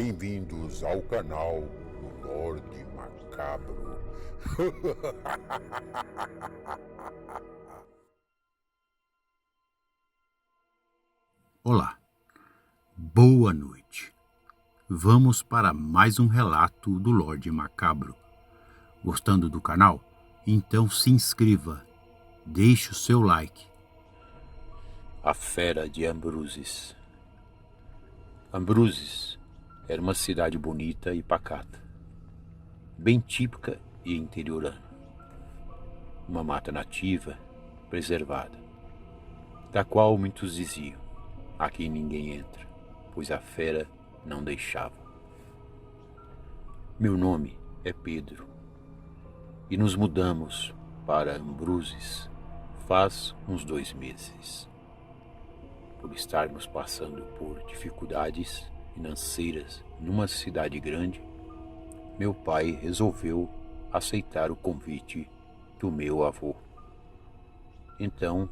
Bem-vindos ao canal do Lorde Macabro. Olá, boa noite. Vamos para mais um relato do Lorde Macabro. Gostando do canal? Então se inscreva, deixe o seu like. A Fera de Ambruses. Ambruses era uma cidade bonita e pacata, bem típica e interiorana. Uma mata nativa, preservada, da qual muitos diziam: aqui ninguém entra, pois a fera não deixava. Meu nome é Pedro, e nos mudamos para Ambruses faz uns 2 meses. Por estarmos passando por dificuldades financeiras numa cidade grande, meu pai resolveu aceitar o convite do meu avô. Então,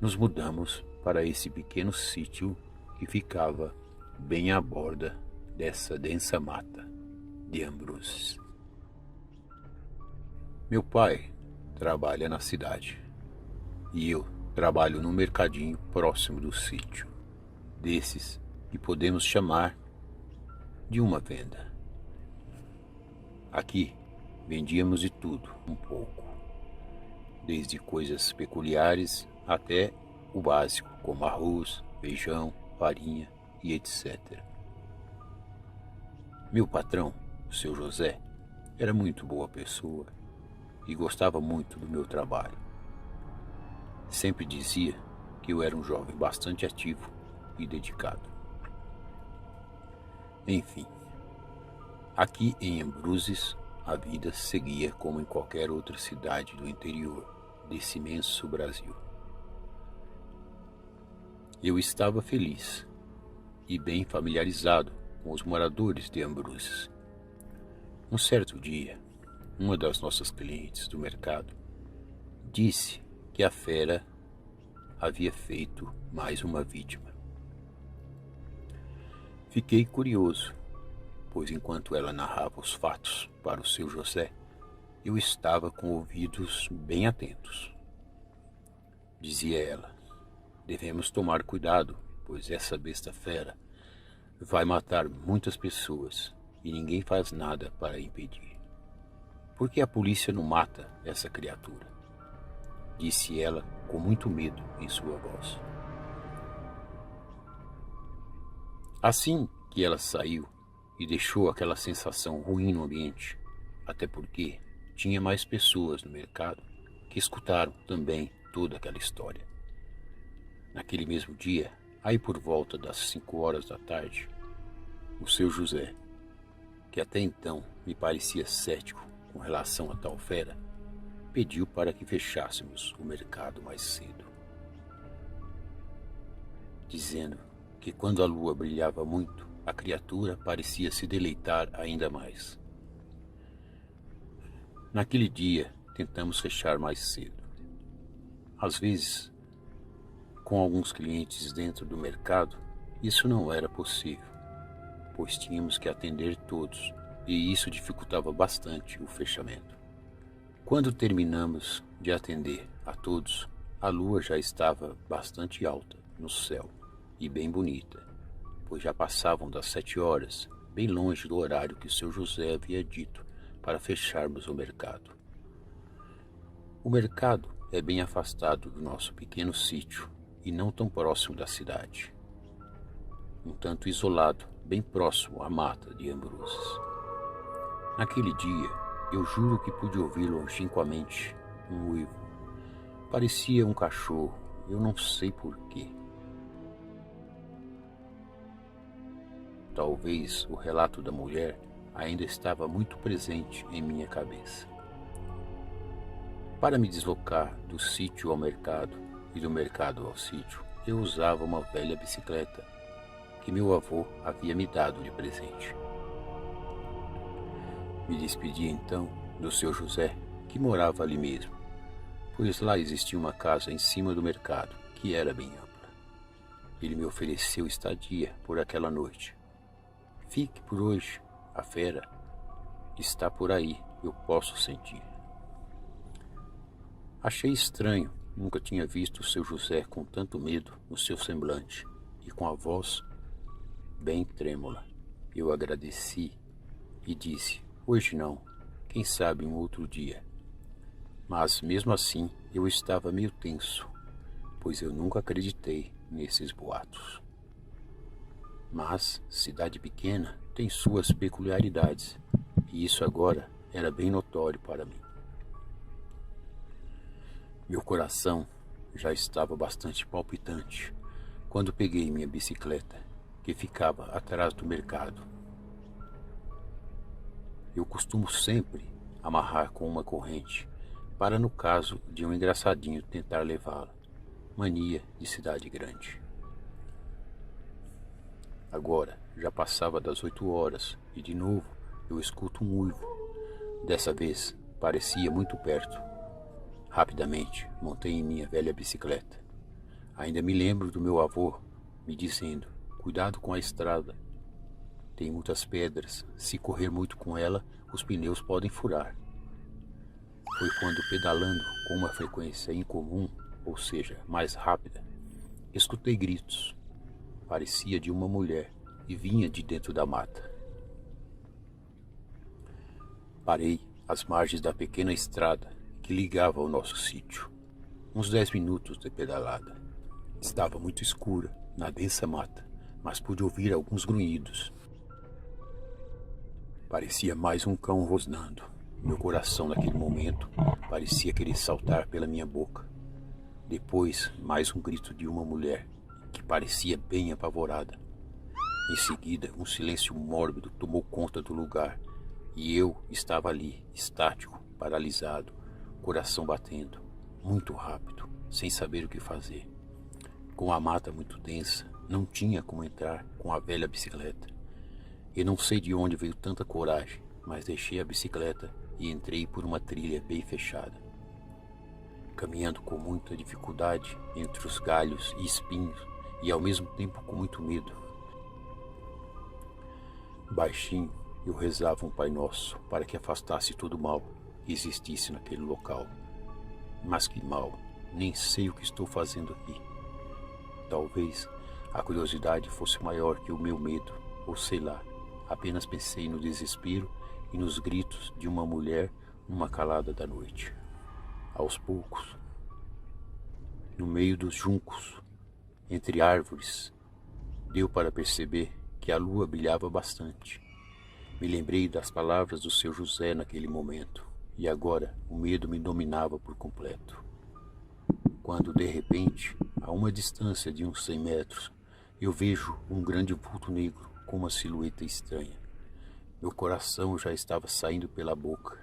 nos mudamos para esse pequeno sítio que ficava bem à borda dessa densa mata de Ambruses. Meu pai trabalha na cidade e eu trabalho no mercadinho próximo do sítio, desses que podemos chamar de uma venda. Aqui vendíamos de tudo um pouco, desde coisas peculiares até o básico, como arroz, feijão, farinha e etc. Meu patrão, o seu José, era muito boa pessoa e gostava muito do meu trabalho. Sempre dizia que eu era um jovem bastante ativo e dedicado. Enfim, aqui em Ambruses, a vida seguia como em qualquer outra cidade do interior desse imenso Brasil. Eu estava feliz e bem familiarizado com os moradores de Ambruses. Um certo dia, uma das nossas clientes do mercado disse que a fera havia feito mais uma vítima. Fiquei curioso, pois enquanto ela narrava os fatos para o seu José, eu estava com ouvidos bem atentos. Dizia ela: devemos tomar cuidado, pois essa besta fera vai matar muitas pessoas e ninguém faz nada para impedir. Por que a polícia não mata essa criatura? Disse ela com muito medo em sua voz. Assim que ela saiu e deixou aquela sensação ruim no ambiente, até porque tinha mais pessoas no mercado que escutaram também toda aquela história. Naquele mesmo dia, aí por volta das 5 horas da tarde, o seu José, que até então me parecia cético com relação a tal fera, pediu para que fechássemos o mercado mais cedo, dizendo que quando a lua brilhava muito, a criatura parecia se deleitar ainda mais. Naquele dia, tentamos fechar mais cedo. Às vezes, com alguns clientes dentro do mercado, isso não era possível, pois tínhamos que atender todos, e isso dificultava bastante o fechamento. Quando terminamos de atender a todos, a lua já estava bastante alta no céu e bem bonita, pois já passavam das 7 horas, bem longe do horário que o seu José havia dito para fecharmos o mercado. O mercado é bem afastado do nosso pequeno sítio e não tão próximo da cidade. Um tanto isolado, bem próximo à mata de Ambruses. Naquele dia, eu juro que pude ouvir longínquamente um uivo. Parecia um cachorro, eu não sei porquê. Talvez o relato da mulher ainda estava muito presente em minha cabeça. Para me deslocar do sítio ao mercado e do mercado ao sítio, eu usava uma velha bicicleta que meu avô havia me dado de presente. Me despedi então do seu José, que morava ali mesmo, pois lá existia uma casa em cima do mercado, que era bem ampla. Ele me ofereceu estadia por aquela noite. Fique por hoje, a fera está por aí, eu posso sentir. Achei estranho, nunca tinha visto o seu José com tanto medo no seu semblante e com a voz bem trêmula. Eu agradeci e disse, hoje não, quem sabe um outro dia. Mas mesmo assim eu estava meio tenso, pois eu nunca acreditei nesses boatos. Mas cidade pequena tem suas peculiaridades, e isso agora era bem notório para mim. Meu coração já estava bastante palpitante quando peguei minha bicicleta, que ficava atrás do mercado. Eu costumo sempre amarrar com uma corrente, para no caso de um engraçadinho tentar levá-la. Mania de cidade grande. Agora já passava das 8 horas e de novo eu escuto um uivo. Dessa vez parecia muito perto. Rapidamente montei em minha velha bicicleta. Ainda me lembro do meu avô me dizendo, cuidado com a estrada. Tem muitas pedras, se correr muito com ela, os pneus podem furar. Foi quando, pedalando com uma frequência incomum, ou seja, mais rápida, escutei gritos. Parecia de uma mulher e vinha de dentro da mata. Parei às margens da pequena estrada que ligava ao nosso sítio. Uns 10 minutos de pedalada. Estava muito escura, na densa mata, mas pude ouvir alguns grunhidos. Parecia mais um cão rosnando. Meu coração naquele momento parecia querer saltar pela minha boca. Depois, mais um grito de uma mulher, que parecia bem apavorada. Em seguida, um silêncio mórbido tomou conta do lugar, e eu estava ali, estático, paralisado, coração batendo, muito rápido, sem saber o que fazer. Com a mata muito densa, não tinha como entrar com a velha bicicleta. Eu não sei de onde veio tanta coragem, mas deixei a bicicleta e entrei por uma trilha bem fechada. Caminhando com muita dificuldade entre os galhos e espinhos e ao mesmo tempo com muito medo. Baixinho eu rezava um Pai Nosso para que afastasse todo o mal que existisse naquele local. Mas que mal, nem sei o que estou fazendo aqui. Talvez a curiosidade fosse maior que o meu medo, ou sei lá, apenas pensei no desespero e nos gritos de uma mulher numa calada da noite. Aos poucos, no meio dos juncos, entre árvores, deu para perceber que a lua brilhava bastante. Me lembrei das palavras do seu José naquele momento, e agora o medo me dominava por completo. Quando, de repente, a uma distância de uns 100 metros, eu vejo um grande vulto negro com uma silhueta estranha. Meu coração já estava saindo pela boca.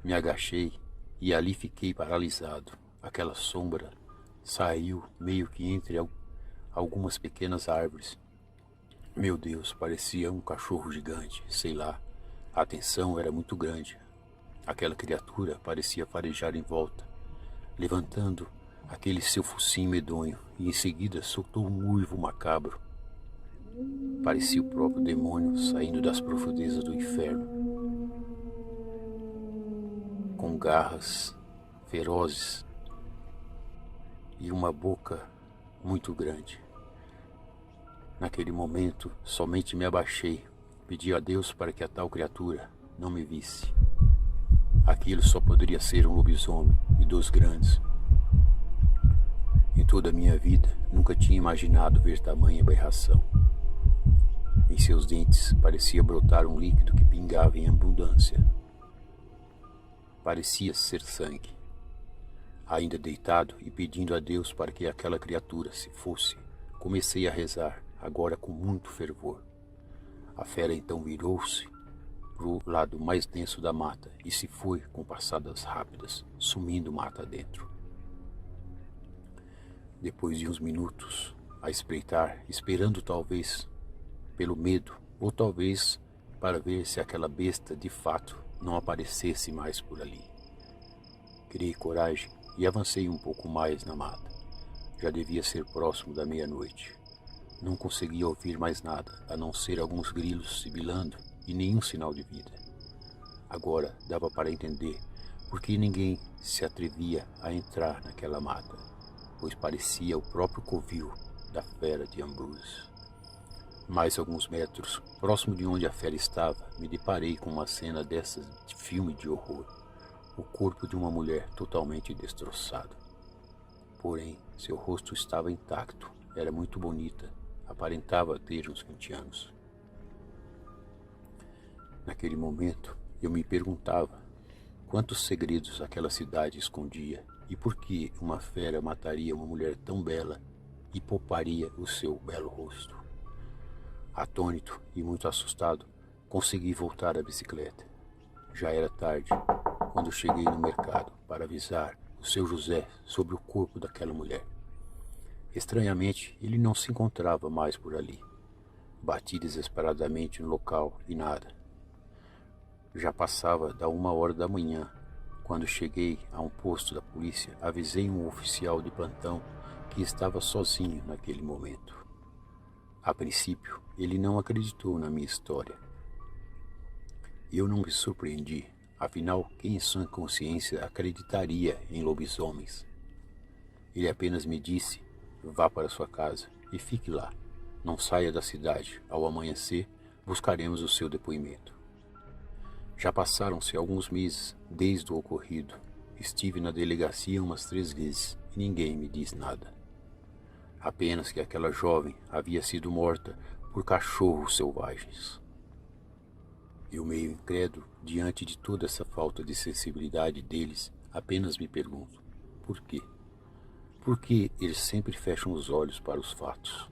Me agachei e ali fiquei paralisado. Aquela sombra saiu meio que entre algumas pequenas árvores. Meu Deus, parecia um cachorro gigante, sei lá. A tensão era muito grande. Aquela criatura parecia farejar em volta, levantando aquele seu focinho medonho, e em seguida soltou um uivo macabro. Parecia o próprio demônio saindo das profundezas do inferno, com garras ferozes e uma boca muito grande. Naquele momento, somente me abaixei, pedi a Deus para que a tal criatura não me visse. Aquilo só poderia ser um lobisomem e dos grandes. Em toda a minha vida, nunca tinha imaginado ver tamanha aberração. Em seus dentes parecia brotar um líquido que pingava em abundância. Parecia ser sangue. Ainda deitado e pedindo a Deus para que aquela criatura se fosse, comecei a rezar, agora com muito fervor. A fera então virou-se para o lado mais denso da mata e se foi com passadas rápidas, sumindo mata dentro. Depois de uns minutos a espreitar, esperando talvez pelo medo, ou talvez para ver se aquela besta de fato não aparecesse mais por ali. Criei coragem e avancei um pouco mais na mata. Já devia ser próximo da meia-noite. Não conseguia ouvir mais nada, a não ser alguns grilos sibilando e nenhum sinal de vida. Agora dava para entender por que ninguém se atrevia a entrar naquela mata, pois parecia o próprio covil da fera de Ambrose. Mais alguns metros, próximo de onde a fera estava, me deparei com uma cena dessas de filme de horror. O corpo de uma mulher totalmente destroçado. Porém, seu rosto estava intacto, era muito bonita, aparentava ter uns 20 anos. Naquele momento, eu me perguntava quantos segredos aquela cidade escondia e por que uma fera mataria uma mulher tão bela e pouparia o seu belo rosto. Atônito e muito assustado, consegui voltar à bicicleta. Já era tarde, quando cheguei no mercado para avisar o seu José sobre o corpo daquela mulher. Estranhamente, ele não se encontrava mais por ali. Bati desesperadamente no local e nada. Já passava da 1h da manhã. Quando cheguei a um posto da polícia, avisei um oficial de plantão que estava sozinho naquele momento. A princípio, ele não acreditou na minha história. Eu não me surpreendi, afinal, quem em sã consciência acreditaria em lobisomens? Ele apenas me disse, vá para sua casa e fique lá. Não saia da cidade. Ao amanhecer, buscaremos o seu depoimento. Já passaram-se alguns meses desde o ocorrido. Estive na delegacia umas 3 vezes e ninguém me diz nada. Apenas que aquela jovem havia sido morta por cachorros selvagens. Eu, meio incrédulo, diante de toda essa falta de sensibilidade deles, apenas me pergunto, por quê? Por que eles sempre fecham os olhos para os fatos?